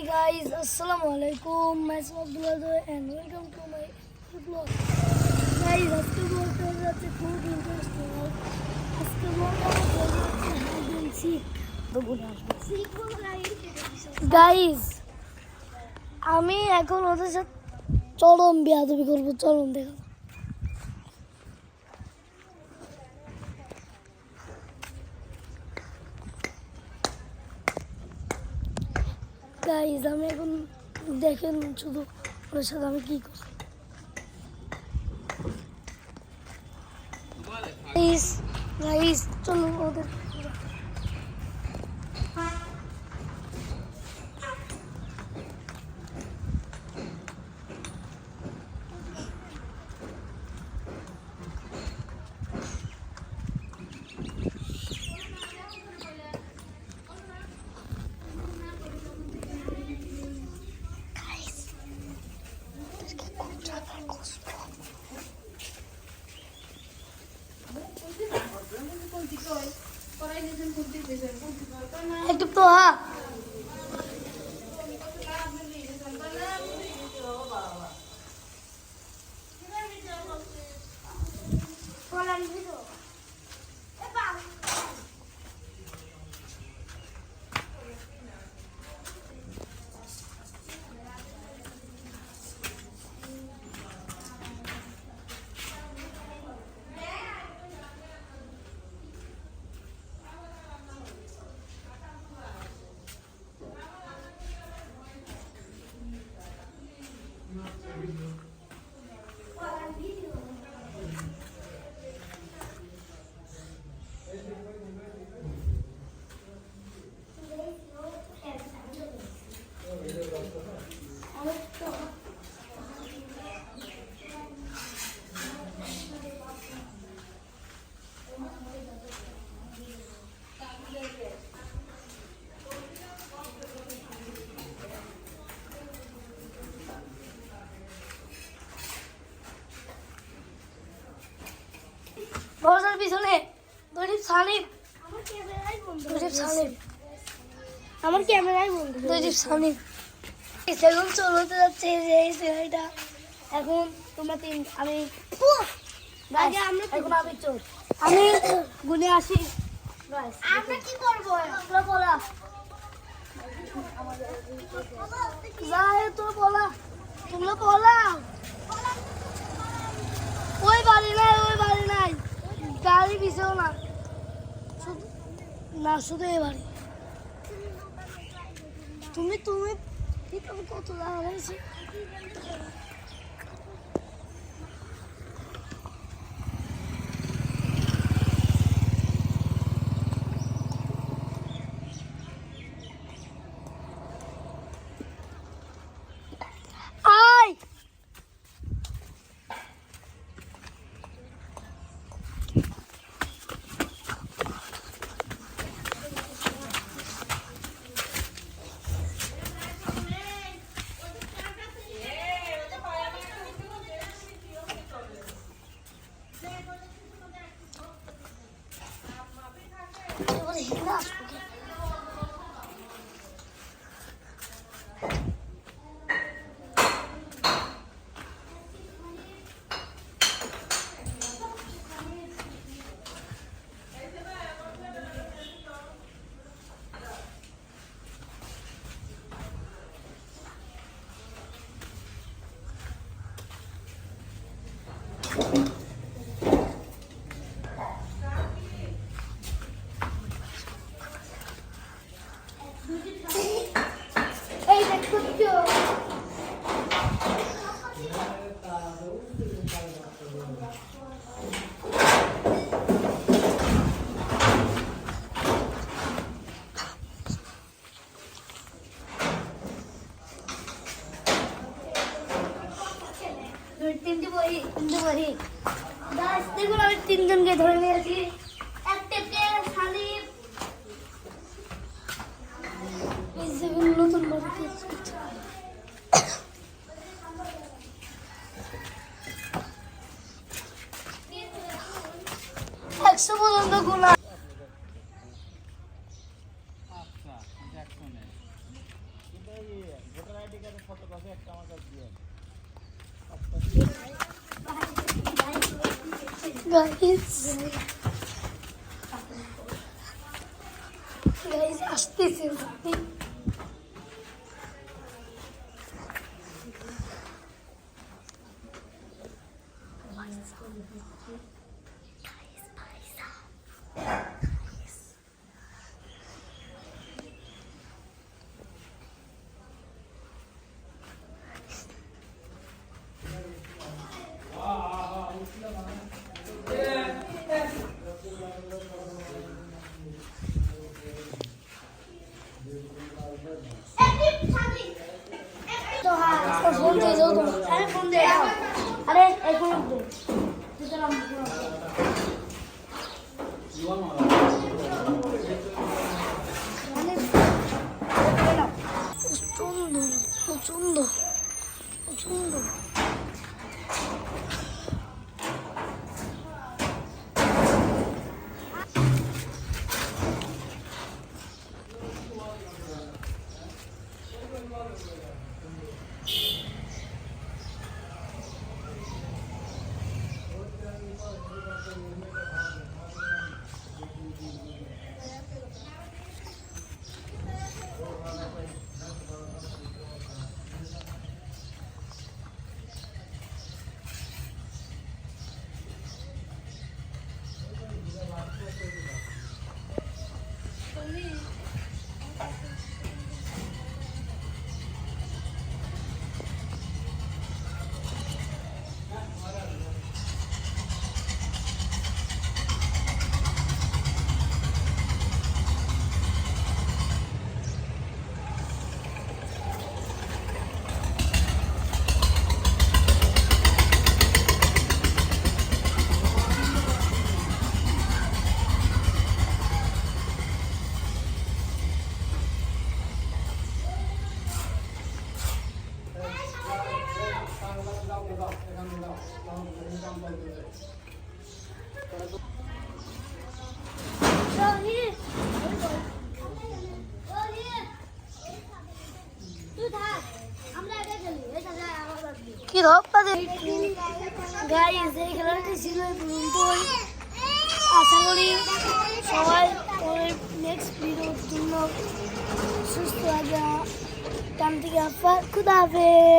guys, assalamualaikum. Myself Abdullah and welcome to my vlog. Guys, আজকে বলতে যাচ্ছে খুব ইন্টারেস্টিং। আজকে বলতে যাচ্ছে হাইড সিক। গাইস, আমি এখন ওদের সাথে চরম বেয়াদবি করবো। চরম দেখো। গাইস, আমি এখন দেখেন শুধু ওর সাথে আমি কি করি। গাইস চলুন ওদের একটু তো হ্যাঁ বড়টার পিছনে দৈরিব সানিব। আমার ক্যামেরাই বন্ধ। দৈরিব সানিব এখন চলতে যাচ্ছে যে এই সিনেমাটা। এখন তোমরা আমি এখন আমি চল আমি গুনে আসি। আমরা কি করবো? তোমরা বলা যায় তো বলা। তোমরা বলা ওই বাড়ি নাই গাড়ি পিছেও না শুধু এ বাড়ি। তুমি কত দাঁড়াইছি। দেখুন আমি তিনজনকে ধরে নিয়েছি। নতুন বাড়িতে 100 পর্যন্ত গোনা। আচ্ছা গাইস আসতেছে तो हाँ फोन दे दो तुम अरे फोन दे दो अरे एक मिनट दे जितना প্রচন্ড কি ধপ্পা দে গাইস এই খেলাটি ছিল পর্যন্তই আশা করি সবাই নেক্সট ভিডিওর জন্য সুস্থ থাকবে টান থেকে খুদা হাফেজ।